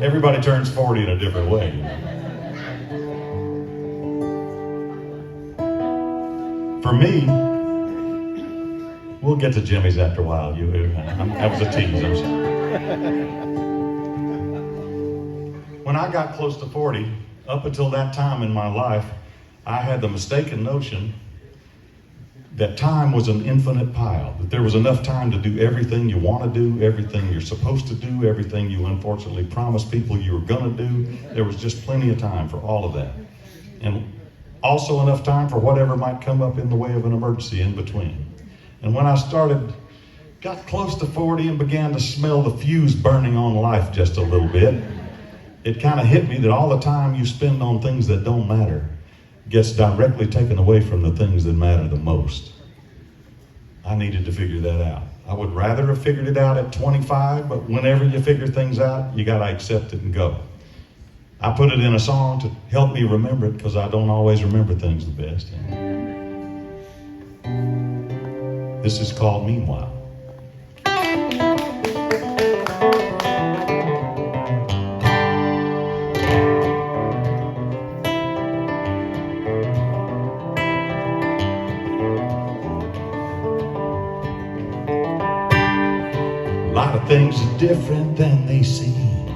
Everybody turns 40 in a different way. For me, we'll get to Jimmy's after a while. That was a tease, I'm sorry. When I got close to 40, up until that time in my life, I had the mistaken notion that time was an infinite pile, that there was enough time to do everything you want to do, everything you're supposed to do, everything you unfortunately promised people you were going to do. There was just plenty of time for all of that. And also enough time for whatever might come up in the way of an emergency in between. And when I got close to 40 and began to smell the fuse burning on life just a little bit, it kind of hit me that all the time you spend on things that don't matter gets directly taken away from the things that matter the most. I needed to figure that out. I would rather have figured it out at 25, but whenever you figure things out, you gotta accept it and go. I put it in a song to help me remember it, because I don't always remember things the best. This is called Meanwhile. A lot of things are different than they seem.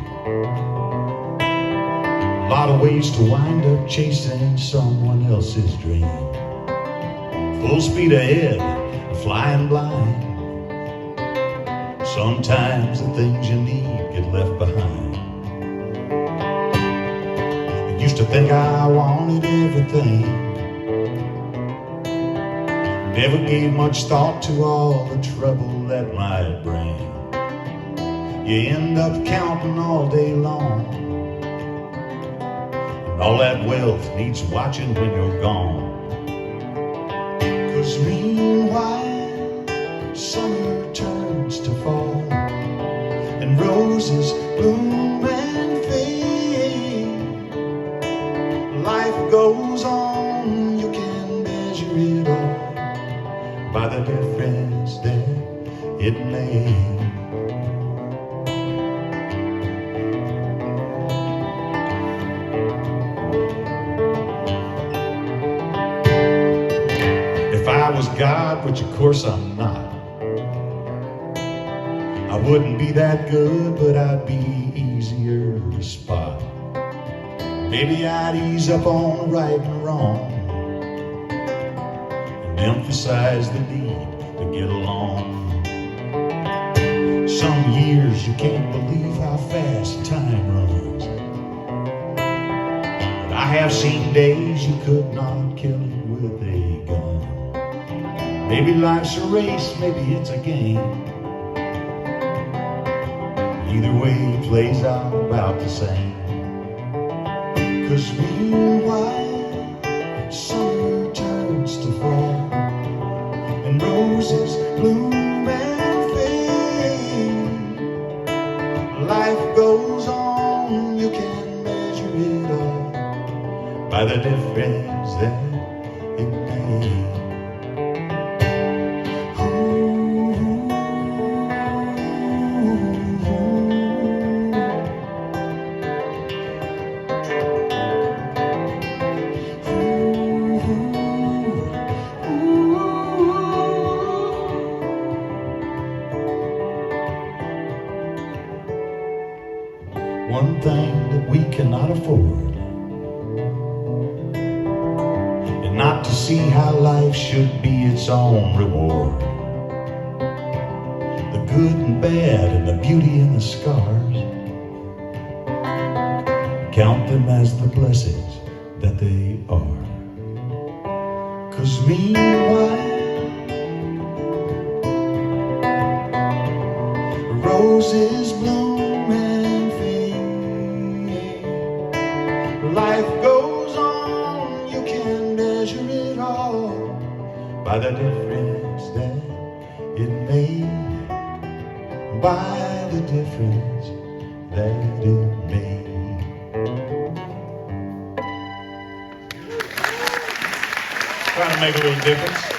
A lot of ways to wind up chasing someone else's dream. Full speed ahead, flying blind. Sometimes the things you need get left behind. I used to think I wanted everything. Never gave much thought to all the trouble that might bring. You end up counting all day long, and all that wealth needs watching when you're gone. 'Cause meanwhile, summer turns to fall, and roses bloom and fade. Life goes on, you can measure it all by the difference that it made. If I was God, which of course I'm not, I wouldn't be that good, but I'd be easier to spot. Maybe I'd ease up on right and wrong and emphasize the need to get along. Some years you can't believe how fast time runs, but I have seen days you could not kill it with a gun. Maybe life's a race, maybe it's a game. Either way it plays out about the same. 'Cause meanwhile, summer turns to fall, and roses bloom and fade. Life goes on, you can measure it all by the difference that it made. One thing that we cannot afford, and not to see how life should be its own reward. The good and bad and the beauty and the scars, count them as the blessings that they are. 'Cause meanwhile, roses bloom and fade. Life goes on, you can measure it all by the difference that it made. By the difference that it made. Trying to make a little difference.